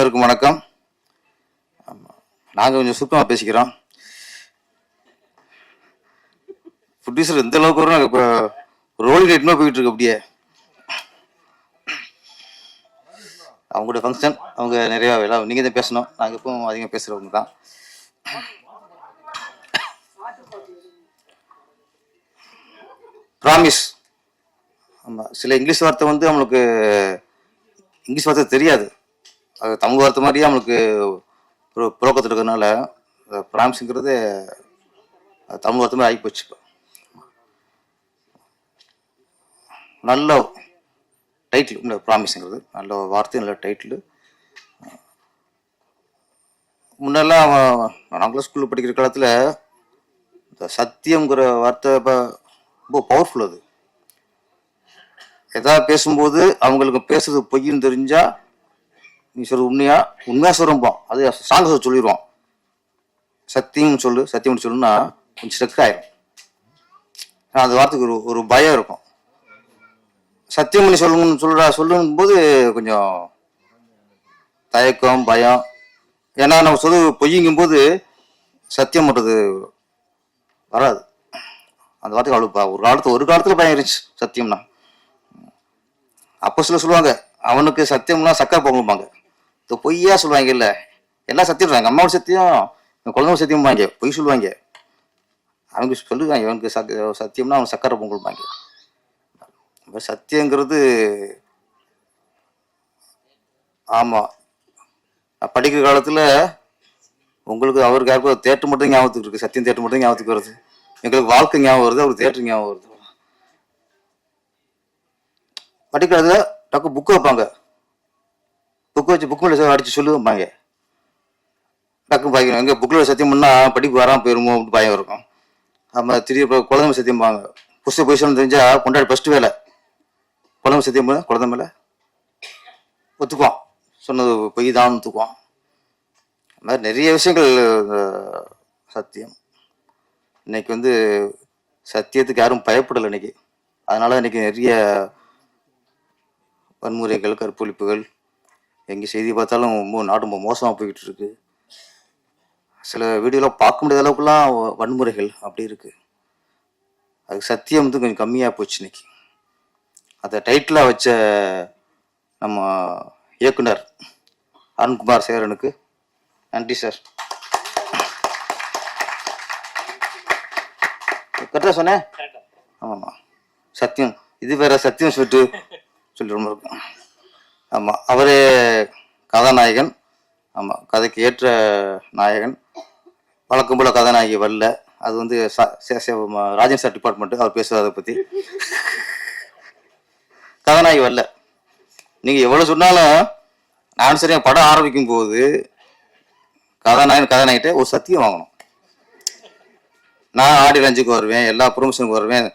அனைவருக்கும் வணக்கம். நாங்கள் கொஞ்சம் சுத்தமாக பேசிக்கிறோம். ப்ரொடியூசர் எந்த அளவுக்கு வரும் இப்போ ரோல் ரேட்மா போயிட்டு இருக்கு. அப்படியே அவங்களோட ஃபங்க்ஷன், அவங்க நிறையா வேலை நீங்கள் தான் பேசணும். நாங்கள் இப்போ அதிகம் பேசுகிறவங்க தான். ப்ராமிஸ். ஆமாம், சில இங்கிலீஷ் வார்த்தை வந்து நம்மளுக்கு இங்கிலீஷ் வார்த்தை தெரியாது. அது தமிழ் வார்த்தை மாதிரியே நம்மளுக்கு ஒரு புழக்கத்தில் இருக்கிறதுனால ப்ராமிஸுங்கிறது தமிழ் வார்த்தை மாதிரி ஆகிப்போச்சு. நல்ல டைட்டில் ப்ராமிஸுங்கிறது நல்ல வார்த்தை, நல்ல டைட்டில். முன்னெல்லாம் நாங்களும் ஸ்கூலில் படிக்கிற காலத்தில் இந்த சத்தியங்கிற வார்த்தை ரொம்ப பவர்ஃபுல். அது எதாவது பேசும்போது அவங்களுக்கு பேசுறது பொய்ன்னு தெரிஞ்சா நீ சொல்ல உண்மையா சொல்லும்போம். அது சாங்க சொல்லிடுவோம். சத்தியம் சொல்லுன்னா கொஞ்சம் ஸ்ட்ரக் ஆயிரும். அந்த வார்த்தைக்கு ஒரு பயம் இருக்கும். சத்தியம் பண்ணி சொல்லும் போது கொஞ்சம் தயக்கம், பயம். ஏன்னா நம்ம பொய்யுங்கும் போது சத்தியம் பண்றது வராது. அந்த வார்த்தைக்கு அவ்வளோ ஒரு காலத்துல பயம் இருந்துச்சு சத்தியம்னா. அப்போ சொல்லுவாங்க, அவனுக்கு சத்தியம்னா சக்கரை பொங்கலும்பாங்க. இந்த பொய்யா சொல்லுவாங்க. இல்லை, எல்லாம் சத்தியம் சொல்லுவாங்க. அம்மாவோட சத்தியம், குழந்தைங்க சத்தியம்பாங்க. பொய் சொல்லுவாங்க. அவங்க சொல்லுவாங்க இவனுக்கு சத்தியம்னா அவன் சக்கரை பொங்கலும்பாங்க. சத்தியங்கிறது ஆமாம், படிக்கிற காலத்தில் உங்களுக்கு அவருக்கு யாருக்கும் தேட்டர் மட்டும் ஞாபகத்துக்கு இருக்கு. சத்தியம் தேட்டர் மட்டும் ஞாபகத்துக்கு வருது. எங்களுக்கு வாழ்க்கை ஞாபகம் வருது, அவருக்கு தேட்டர் ஞாபகம் வருது. படிக்கிறதுல டக்கு புக்கு வைப்பாங்க. புக்கு மேலே அடிச்சு சொல்லுவாங்க. டக்கு பாய்க்கணும். எங்கள் புக்கில் சத்தியம் பண்ணால் படிப்பு வராமல் போயிருமோ அப்படின்னு பயம் இருக்கும். நம்ம திடீர் குழந்தை சத்தியம்பாங்க. புஸ்தக பொசிஷன் தெரிஞ்சா கொண்டாடி ஃபஸ்ட்டு வேலை குழந்தை சத்தியம் பண்ண குழந்தை மேலே ஒத்துக்குவான். சொன்னது பொய் தான் ஒத்துக்குவான். அது மாதிரி நிறைய விஷயங்கள் சத்தியம். இன்னைக்கு சத்தியத்துக்கு யாரும் பயப்படலை இன்னைக்கு. அதனால இன்னைக்கு நிறைய வன்முறைகள், கற்பழிப்புகள், எங்கே செய்தி பார்த்தாலும் நாடு ரொம்ப மோசமாக போய்கிட்டு இருக்கு. சில வீடியோலாம் பார்க்க முடியாத அளவுக்குலாம் வன்முறைகள் அப்படி இருக்கு. அதுக்கு சத்தியம் கொஞ்சம் கம்மியாக போச்சு இன்னைக்கு. அதை டைட்டிலாக வச்ச நம்ம இயக்குனர் அருண்குமார் சேரனுக்கு நன்றி சார். கரெக்டாக சொன்னேன்? ஆமாம்மா, சத்தியம் இது வேற சத்தியம் சொல்லி ரொம்ப இருக்கும். ஆமாம், அவரே கதாநாயகன். ஆமாம், கதைக்கு ஏற்ற நாயகன். வழக்கம் போல கதாநாயகி வரல. அது ராஜன் சார் டிபார்ட்மெண்ட், அவர் பேசுவார் அதை பற்றி. கதாநாயகி வரல. நீங்கள் எவ்வளோ சொன்னாலும் நான் சரியா படம் ஆரம்பிக்கும் போது கதாநாயகிட்ட ஒரு சத்தியம் வாங்கணும். நான் ஆடி ரஞ்சுக்கு வருவேன், எல்லா ப்ரொமோஷனுக்கு வருவேன்,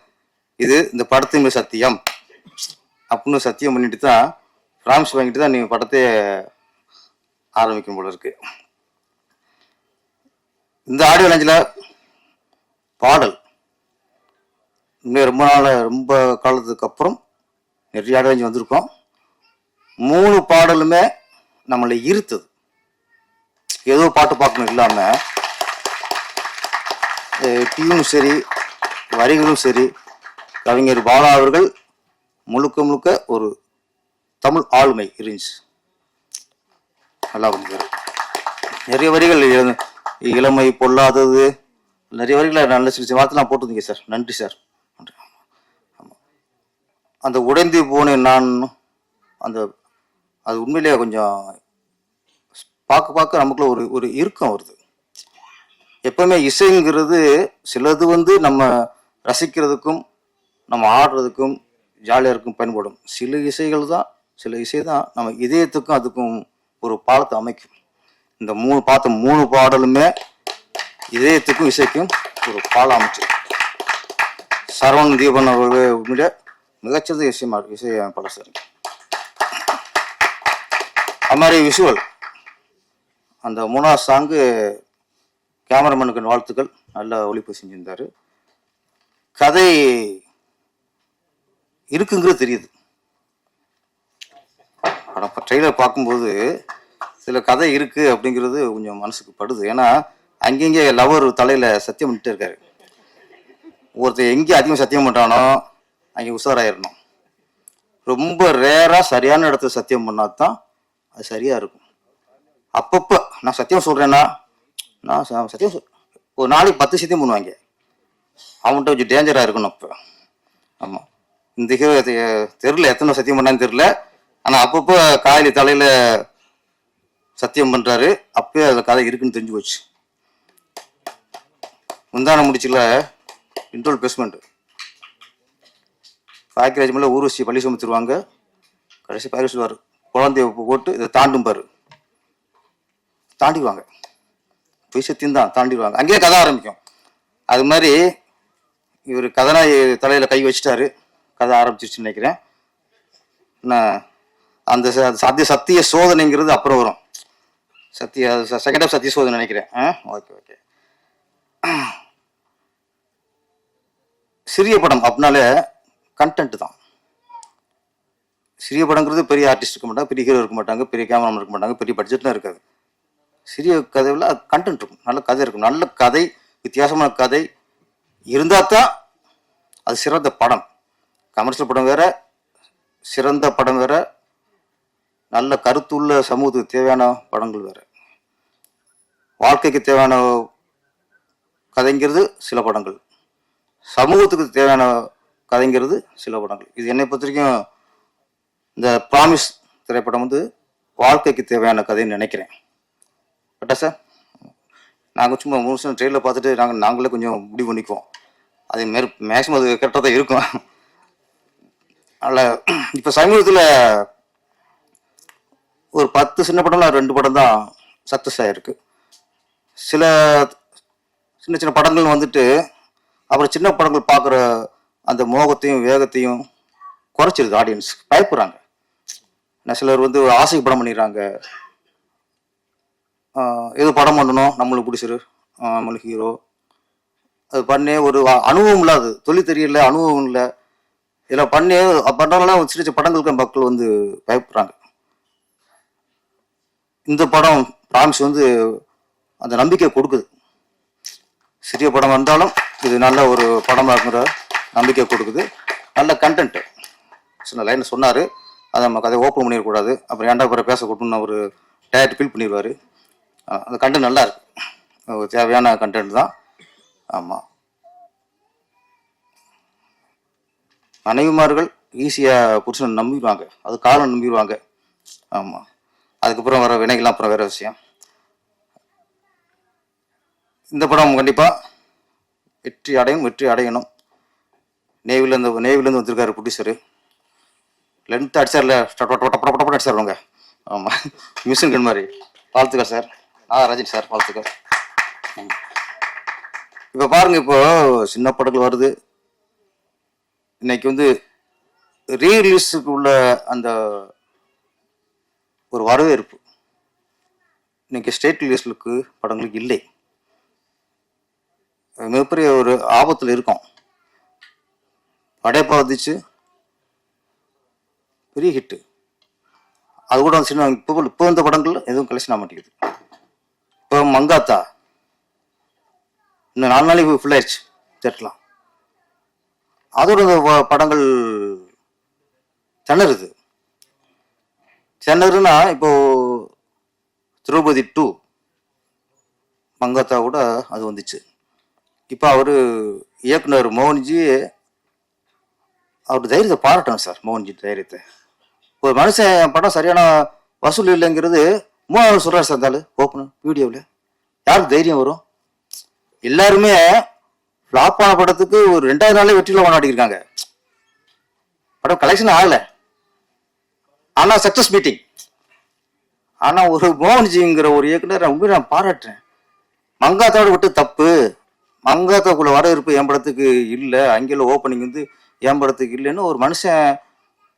இந்த படத்தின் மேல் சத்தியம் அப்படின்னு சத்தியம் பண்ணிட்டு தான், ப்ராமிஸ் வாங்கிட்டு தான் நீங்கள் படத்தை ஆரம்பிக்கும் போல இருக்கு. இந்த ஆடியோ லான்ச்சில் பாடல் ரொம்ப காலத்துக்கு அப்புறம் நிறைய ஆடியோ லான்ச் வந்திருக்கோம். 3 பாடலுமே நம்மளை ஈர்த்தது. ஏதோ பாட்டு பார்க்கணும் இல்லாமல் டியூனும் சரி, வரிகளும் சரி, கவிஞர் பாலா அவர்கள் முழுக்க ஒரு தமிழ் ஆளுமை இருந்துச்சு. நல்லா பண்ணிக்கிறார். நிறைய வரிகள் இளமை பொல்லாதது, நிறைய வரிகளை நல்ல சில வார்த்தைலாம் போட்டுருந்தீங்க சார். நன்றி சார். ஆமாம், அந்த உடைந்து போனேன் நான், அது உண்மையிலேயே கொஞ்சம் பார்க்க நமக்குள்ள ஒரு இறுக்கம் வருது. எப்பவுமே இசைங்கிறது சிலது நம்ம ரசிக்கிறதுக்கும் நம்ம ஆடுறதுக்கும் ஜாலியாக இருக்கும் பயன்படும். சில இசை தான் நம்ம இதயத்துக்கும் அதுக்கும் ஒரு பாலத்தை அமைக்கும். இந்த 3 பாடலுமே இதயத்துக்கும் இசைக்கும் ஒரு பாலம் அமைச்சு. சரவணன் தீபன் அவர்கள் உண்மையிலே மிகச்சிறந்த இசையமைப்பாளர் சார். அது மாதிரி விஷுவல், அந்த 3ஆவது சாங்கு கேமராமேனுக்கு வாழ்த்துக்கள், நல்லா ஒளிப்பு செஞ்சிருந்தாரு. கதை இருக்குங்கிறது தெரியுது. ஆனால் இப்போ ட்ரெய்லர் பார்க்கும்போது சில கதை இருக்கு அப்படிங்கிறது கொஞ்சம் மனசுக்கு படுது. ஏன்னா அங்கங்கே லவர் தலையில சத்தியம் பண்ணிட்டே இருக்காரு. ஒருத்தர் எங்கே அதிகம் சத்தியம் பண்றானோ அங்கே உஷாராயிரணும். ரொம்ப ரேரா சரியான இடத்துல சத்தியம் பண்ணாதான் அது சரியா இருக்கும். அப்பப்போ நான் சத்தியம் சொல்றேன்னா நான் சத்தியம் ஒரு நாளைக்கு 10 சத்தியம் பண்ணுவாங்க. அவன்கிட்ட கொஞ்சம் டேஞ்சரா இருக்கணும். இப்போ ஆமா இந்த ஹீரோ தெரியல எத்தனை சத்தியம் பண்ணான்னு தெரியல. ஆனா அப்பப்போ காயலி தலையில சத்தியம் பண்றாரு. அப்பயே அதுல கதை இருக்குன்னு தெரிஞ்சு போச்சு. முந்தான முடிச்சுல இன்ட்ரோல் பேஸ்மெண்ட் பாக்கியராஜ் மேல ஊர்வசி பள்ளி சுமத்துருவாங்க. கடைசி பாக்கிய சொல்லுவாரு குழந்தைய போட்டு இதை தாண்டும் பாரு, தாண்டிடுவாங்க. பொய் சத்தியம் தான் தாண்டிடுவாங்க. அங்கேயே கதை ஆரம்பிக்கும். அது மாதிரி இவர் கதனாய் தலையில கை வச்சுட்டாரு, கதை ஆரம்பிச்சிருச்சுன்னு நினைக்கிறேன். அந்த சத்திய சோதனைங்கிறது அப்புறம் வரும். செகண்ட் ஆஃப் சத்திய சோதனை நினைக்கிறேன். Okay okay. சிறிய படம் அப்படின்னாலே கண்டென்ட் தான். சிறிய படங்கிறது பெரிய ஆர்டிஸ்ட் இருக்க மாட்டாங்க, பெரிய ஹீரோ இருக்க மாட்டாங்க, பெரிய கேமராமேன் இருக்க மாட்டாங்க, பெரிய பட்ஜெட்லாம் இருக்காது. சிறிய கதையில் கண்டென்ட் இருக்கும், நல்ல கதை இருக்கும். நல்ல கதை, வித்தியாசமான கதை இருந்தால் தான் அது சிறந்த படம். கமர்ஷியல் படம் வேற, சிறந்த படம் வேற, நல்ல கருத்துள்ள சமூகத்துக்கு தேவையான படங்கள் வேற. வாழ்க்கைக்கு தேவையான கதைங்கிறது சில படங்கள், சமூகத்துக்கு தேவையான கதைங்கிறது சில படங்கள். இது என்னை பொறுத்த வரைக்கும் இந்த ப்ராமிஸ் திரைப்படம் வாழ்க்கைக்கு தேவையான கதைன்னு நினைக்கிறேன். பட்டா சார், நாங்கள் சும்மா முழுசும் ட்ரெயிலில் பார்த்துட்டு நாங்களே கொஞ்சம் முடிவு பண்ணிக்குவோம். அது மேக்ஸிமம் அது கரெக்டாக தான் இருக்கும். அதில் இப்போ சமீபத்தில் ஒரு 10 சின்ன படம்லாம் 2 படம் தான் சக்ஸஸ் ஆகிருக்கு. சில சின்ன சின்ன படங்கள் அப்புறம் சின்ன படங்கள் பார்க்குற அந்த மோகத்தையும் வேகத்தையும் குறைச்சிருது. ஆடியன்ஸ் பயப்படுறாங்க. சிலர் ஆசைக்கு படம் பண்ணிடுறாங்க. எது படம் பண்ணணும் நம்மளுக்கு பிடிச்சிரு, நம்மளுக்கு ஹீரோ அது பண்ணி ஒரு அனுபவம் இல்லாது, தொழில் தெரியல, அனுபவம் இல்லை, இதில் பண்ணி பண்ணுறதுனால சின்ன சின்ன படங்களுக்கு மக்கள் பயப்படுறாங்க. இந்த படம் ப்ராமிஸ் அந்த நம்பிக்கை கொடுக்குது. சிறிய படம் வந்தாலும் இது நல்ல ஒரு படமாக இருக்கிற நம்பிக்கை கொடுக்குது. நல்ல கண்டென்ட். சின்ன லைன் சொன்னார், அதை நம்ம கதை ஓப்பன் பண்ணிடக்கூடாது, அப்புறம் ஏன்டா அப்புறம் பேச கொடுன்னு ஒரு டயர்ட் ஃபீல் பண்ணிடுவார். அந்த கண்டென்ட் நல்லா இருக்கு, தேவையான கண்டென்ட் தான். ஆமாம், மனைவிமார்கள் ஈஸியாக புருஷனை நம்பிடுவாங்க, அது காலம் நம்பிடுவாங்க. ஆமாம், அதுக்கப்புறம் வர வினைகள்லாம் அப்புறம் வேற விஷயம். இந்த படம் கண்டிப்பாக வெற்றி அடையணும். நேவிலேருந்து வந்திருக்காரு ப்ரொடியூசரு. லென்த் அடிச்சார்ல, அடிச்சாருவாங்க. ஆமாம், மிஷின் கன் மாதிரி. வாழ்த்துக்கள் சார். ராஜன் சார், வாழ்த்துக்கள். இப்போ பாருங்க, இப்போ சின்ன படங்கள் வருது. இன்னைக்கு ரீரிலீஸுக்கு உள்ள அந்த ஒரு வரவேற்பு இன்னைக்கு ஸ்டேட் ரிலீஸ்லுக்கு படங்களுக்கு இல்லை. மிகப்பெரிய ஒரு ஆபத்தில் இருக்கும். படையப்பா வந்துச்சு, பெரிய ஹிட்டு. அது கூட சின்ன இப்போ இந்த படங்கள் எதுவும் கலெக்ஷன் ஆக மாட்டேங்குது. இப்போ மங்காத்தா இன்னும் 4 நாளைக்கு ஃபுல் ஆயிடுச்சு தேட்டலாம். அதோட படங்கள் திணறுனா இப்போ திரௌபதி 2 மங்காத்தா கூட அது வந்துச்சு. இப்போ அவரு இயக்குனர் மோகன்ஜி அவர் தைரியத்தை பாராட்டணும் சார். மோகன்ஜி தைரியத்தை. ஒரு மனுஷன் படம் சரியான வசூல் இல்லைங்கிறது 3 நாள் சொல்றாரு சார். இருந்தாலும் ஓப்பன் வீடியோவில் யாருக்கு தைரியம் வரும்? எல்லாருமே ஃப்ளாப் ஆன படத்துக்கு ஒரு 2வது நாளே வெற்றியில் கொண்டாடிருக்காங்க. படம் கலெக்ஷன் ஆகல, ஆனா சக்சஸ் மீட்டிங். ஆனா ஒரு மோகன்ஜிங்கிற ஒரு இயக்குனர் நான் பாராட்டுறேன். மங்காத்தாவோட விட்டு தப்பு. மங்காத்தாக்குள்ள வரவேற்பு என் படத்துக்கு இல்லை, அங்கே ஓப்பனிங் என் படத்துக்கு இல்லைன்னு ஒரு மனுஷன்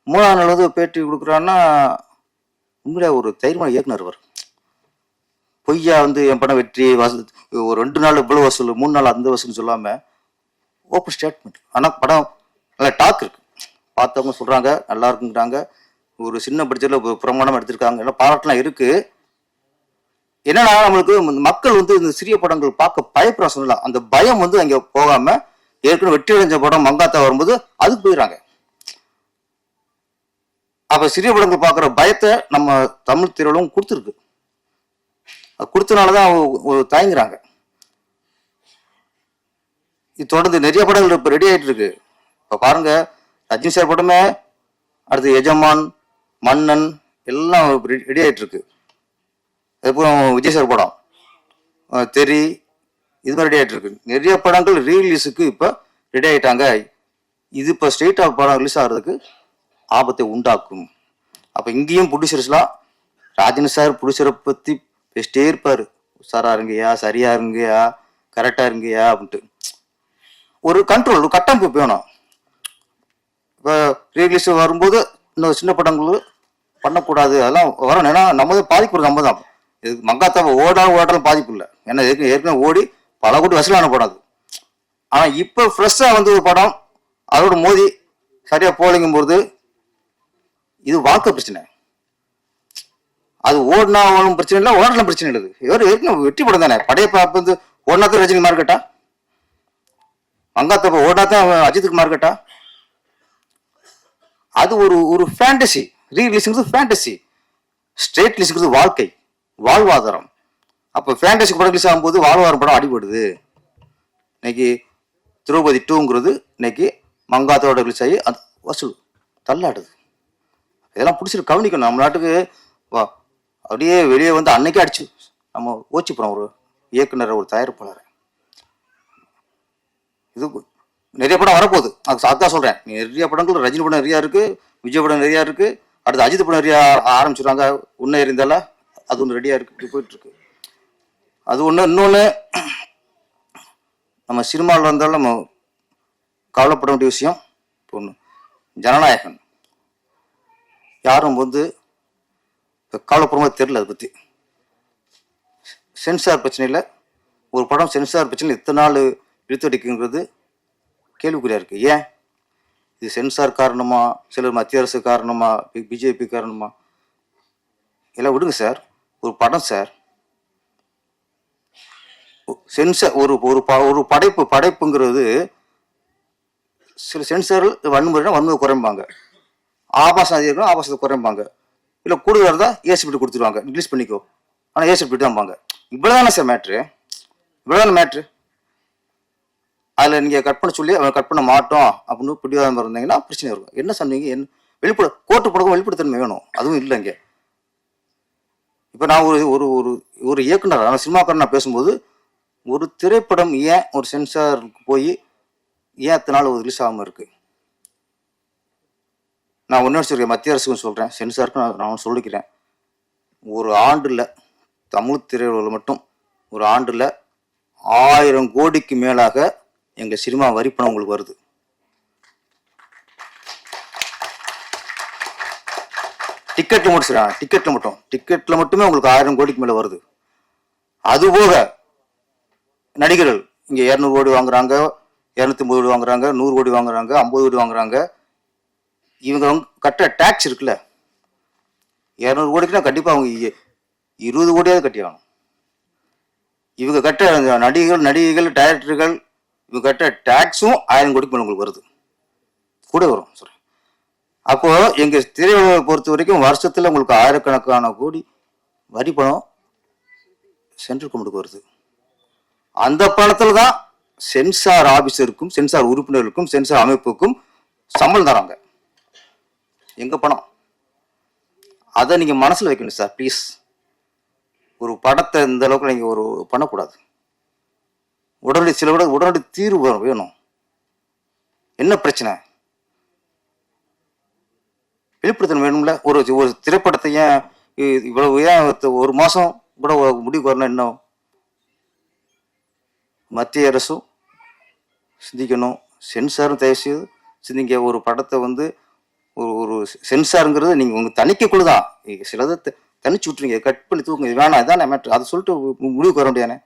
3வது நாள் பேட்டி கொடுக்குறான்னா உண்மையிலே ஒரு தைரியமான இயக்குனர் வரும். பொய்யா என் படம் வெற்றி ஒரு 2 நாள் இவ்வளவு வசூல், 3 நாள் அந்த வசூல் சொல்லாம ஓப்பன் ஸ்டேட்மெண்ட். ஆனா படம் நல்லா டாக் இருக்கு, பார்த்தவங்க சொல்றாங்க நல்லா இருக்குங்கிறாங்க. ஒரு சின்ன பட்ஜெட்ல பிரமாணம் எடுத்திருக்காங்க, எல்லாம் பாராட்டெல்லாம் இருக்கு. என்னன்னா நம்மளுக்கு மக்கள் வந்து இந்த சிறிய படங்கள் பார்க்க பயப்படுற சொல்லலாம். அந்த பயம் வந்து அங்க போகாம ஏற்கனவே வெற்றி அடைஞ்ச படம் மங்காத்தா வரும்போது அதுக்கு போயிடறாங்க. அப்ப சிறிய படங்கள் பார்க்குற பயத்தை நம்ம தமிழ் திரையுலகம் கொடுத்துருக்கு. கொடுத்தனாலதான் தயங்குறாங்க. இது தொடர்ந்து நிறைய படங்கள் இப்ப ரெடி ஆயிட்டு இருக்கு. இப்ப பாருங்க, ரஜினி சார் படமே, அடுத்து எஜமான், மன்னன் எல்லாம் ரெடி ஆயிட்டு இருக்கு. அதுக்கப்புறம் விஜய் சார் படம் தெரி, இது மாதிரி ரெடி ஆயிட்டு இருக்கு. நிறைய படங்கள் ரீரிலீஸுக்கு இப்ப ரெடி ஆயிட்டாங்க. இது இப்ப ஸ்ட்ரெயிட் ஆஃப் படம் ரிலீஸ் ஆகிறதுக்கு ஆபத்தை உண்டாக்கும். அப்ப இங்கேயும் ப்ரொடியூசர்ஸ்லாம் ராஜன் சார் ப்ரொடியூசரை பத்தி பேசிட்டே இருப்பாரு. உஷாரா இருங்கயா, சரியா இருங்கயா, கரெக்டா இருங்கயா அப்படின்ட்டு. ஒரு கண்ட்ரோல், ஒரு கட்டமைப்பு வேணும். இப்போ ரீரிலீஸ் வரும்போது இன்னும் சின்ன படங்கள் பண்ணக்கூடாது, அதெல்லாம் வரணும். ஏன்னா நம்ம பாதிப்பு நம்ம தான். இது மங்காத்தாவை ஓடாலும் பாதிப்பு இல்லை. ஏன்னா ஏற்கனவே ஓடி பல கோடி வசூலான படம் அது. ஆனா இப்ப ஃப்ரெஷ்ஷா வந்து ஒரு படம் அதோட மோதி சரியா போலிங்கும் போது இது வாழ்க்கை பிரச்சனை. அது ஓடினா ஒன்றும் பிரச்சனை இல்லை, ஓடலாம் பிரச்சனை இல்லை. ஏற்கனவே வெற்றி படம் தானே. படையப்பா வந்து ஓடினாத்தான் ரஜினி மார்க்கெட்டா, மங்காத்தப்ப ஓடினாத்தான் அஜித்துக்கு மார்க்கெட்டா? அது ஒரு ஃபேண்டசி. ரீரிலீஸ்ங்கிறது ஃபேண்டசி, ஸ்ட்ரெயிட் ரிலீஸ்ங்கிறது வாழ்க்கை, வாழ்வாதாரம். அப்போ ஃபேண்டசி படம் ரிலீஸ் ஆகும்போது வாழ்வாதாரம் படம் அடிபடுது. இன்னைக்கு திரௌபதி 2ங்கிறது இன்னைக்கு மங்காத்தோட ரிலீஸ் ஆகி அது வசூல் தள்ளாடுது. இதெல்லாம் பிடிச்சிட்டு கவனிக்கணும். நம்ம நாட்டுக்கு அப்படியே வெளியே வந்து அன்னைக்கே அடிச்சு நம்ம ஓச்சு போறோம் ஒரு இயக்குனர், ஒரு தயாரிப்பாளர். இது நிறைய படம் வரப்போகுது. அதான் சொல்றேன், நிறைய படங்கள் ரஜினி படம் நிறையா இருக்கு, விஜய் படம் நிறையா இருக்கு, அடுத்து அஜித் படம் நிறையா ஆரம்பிச்சிருவாங்க. உன்னை இருந்தால அது ஒன்று ரெடியா இருக்கு, இப்படி போயிட்டு இருக்கு. அது ஒன்று. இன்னொன்று, நம்ம சினிமாவில் இருந்தாலும் நம்ம கவலைப்பட வேண்டிய விஷயம் ஒன்று, ஜனநாயகன். யாரும் வந்து கவலைப்படுற மாதிரி தெரியல. அதை பற்றி சென்சார் பிரச்சனையில் ஒரு படம் சென்சார் பிரச்சனையில் இத்தனை நாள் இழுத்தடிக்குங்கிறது கேள்விக்குறியா இருக்கு. ஏன் இது சென்சார் காரணமா, சிலர் மத்திய அரசு காரணமா, பிஜேபி காரணமா? எல்லாம் விடுங்க சார். ஒரு படம் சார், சென்சார் ஒரு படைப்புங்கிறது சில சென்சார் வன்முறை குறைப்பாங்க, ஆபாசம் அதிகம் ஆபாசத்தை குறைப்பாங்க, இல்லை கூடுதலாக இருந்தால் ஏசி பிட்டு கொடுத்துருவாங்க, ரிலீஸ் பண்ணிக்கோ, ஆனால் ஏசி பிட்டு தான்பாங்க. இவ்வளோதானே சார் மேட்ரு, இவ்வளோதானே மேட்ரு. அதில் நீங்கள் கட் பண்ண சொல்லி அவன் கட் பண்ண மாட்டோம் அப்படின்னு பிடிவாதம் இருந்தீங்கன்னா பிரச்சனை இருக்கும். என்ன சொன்னீங்க? என்ன வெளிப்பட கோர்ட்டு படக்கும் வெளிப்படைத்தன்மை வேணும், அதுவும் இல்லை இங்கே. இப்போ நான் ஒரு ஒரு ஒரு இயக்குனர், நான் சினிமாக்காரன், நான் பேசும்போது ஒரு திரைப்படம் ஏன் ஒரு சென்சாருக்கு போய் ஏன் அத்தனை நாள் ரிலீஸ் ஆகாமல் இருக்கு? நான் ஒன்று சொல்கிறேன், மத்திய அரசுக்கும் சொல்கிறேன், சென்சாருக்கும் நான் சொல்லிக்கிறேன். ஒரு ஆண்டில் தமிழ் திரையுலகில் மட்டும் ஒரு ஆண்டில் 1000 கோடிக்கு மேலாக எங்கள் சினிமா வரிப்பணம் உங்களுக்கு வருது. டிக்கெட்ல மட்டுமே உங்களுக்கு 1000 கோடிக்கு மேல வருது. அதுபோக நடிகர்கள் இங்க 200 கோடி வாங்குறாங்க, 250 கோடி வாங்குறாங்க, 100 கோடி வாங்குறாங்க, 50 கோடி வாங்குறாங்க. இவங்க கட்ட டாக்ஸ் இருக்குல்ல, 200 கோடிக்குன்னா கண்டிப்பா அவங்க 20 கோடியாவது கட்டி ஆகணும். இவங்க கட்ட நடிகைகள் டைரக்டர்கள் இவங்க கட்ட டாக்ஸும் 1000 கோடிக்கு மேல உங்களுக்கு வருது, கூட வரும் சொல்றேன். அப்போ எங்க திரையுலகை பொறுத்த வரைக்கும் வருஷத்துல உங்களுக்கு 1000கணக்கான கோடி வரி பணம் சென்ட்ரல் கவர்மெண்ட்டுக்கு வருது. அந்த பணத்துல தான் சென்சார் ஆபீசருக்கும், சென்சார் உறுப்பினர்களுக்கும், சென்சார் அமைப்புக்கும் சம்பளம் தராங்க. எங்க பணம்? அதை நீங்க மனசுல வைக்கணும் சார், ப்ளீஸ். ஒரு படத்தை இந்த அளவுக்கு நீங்க ஒரு பண்ணக்கூடாது. உடனடி தீர்வு வேணும். என்ன பிரச்சனை? வெளிப்படுத்தணும் வேணும்ல. ஒரு திரைப்படத்தை ஏன் இவ்வளவு ஏன் ஒரு மாசம் கூட முடிவு வரணும்? என்ன மத்திய அரசும் சிந்திக்கணும், சென்சாரும் தயவுசெய்து சிந்திங்க. ஒரு படத்தை வந்து ஒரு சென்சாருங்கிறது நீங்க உங்க தணிக்கைக்குள்ளதான், சிலதை தனிச்சு விட்டுருங்க, கட் பண்ணி தூக்குங்க, இது வேணாம், இதான் மேட்ரு, அதை சொல்லிட்டு முடிவுக்கு வர முடியானே.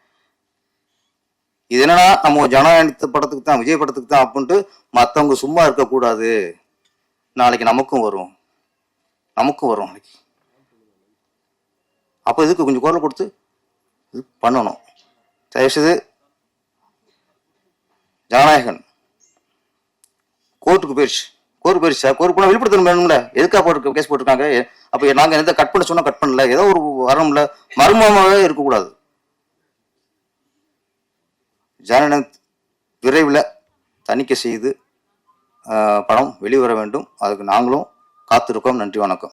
இது என்னன்னா நம்ம ஜனநாயக படத்துக்கு தான், விஜய் படத்துக்கு தான் அப்படின்ட்டு மற்றவங்க சும்மா இருக்கக்கூடாது. நாளைக்கு நமக்கும் வரும் நாளைக்கு. அப்போ இதுக்கு கொஞ்சம் குரல் கொடுத்து இது பண்ணணும். தயவுசெய்து ஜனநாயகன் கோர்ட்டுக்கு போயிடுச்சு. Court sir. கோர்ட்டு போனால் வெளிப்படுத்தணும் வேணும்ல. எதுக்காக போட்டு கேஸ் போட்டிருக்காங்க? அப்போ நாங்கள் எந்த கட் பண்ண சொன்னால் கட் பண்ணல. ஏதோ ஒரு வரணும்ல. மர்மமாகவே இருக்கக்கூடாது. ஜனநாயகன் விரைவில் தணிக்கை செய்து படம் வெளிவர வேண்டும். அதுக்கு நாங்களும் காத்திருக்கோம். நன்றி, வணக்கம்.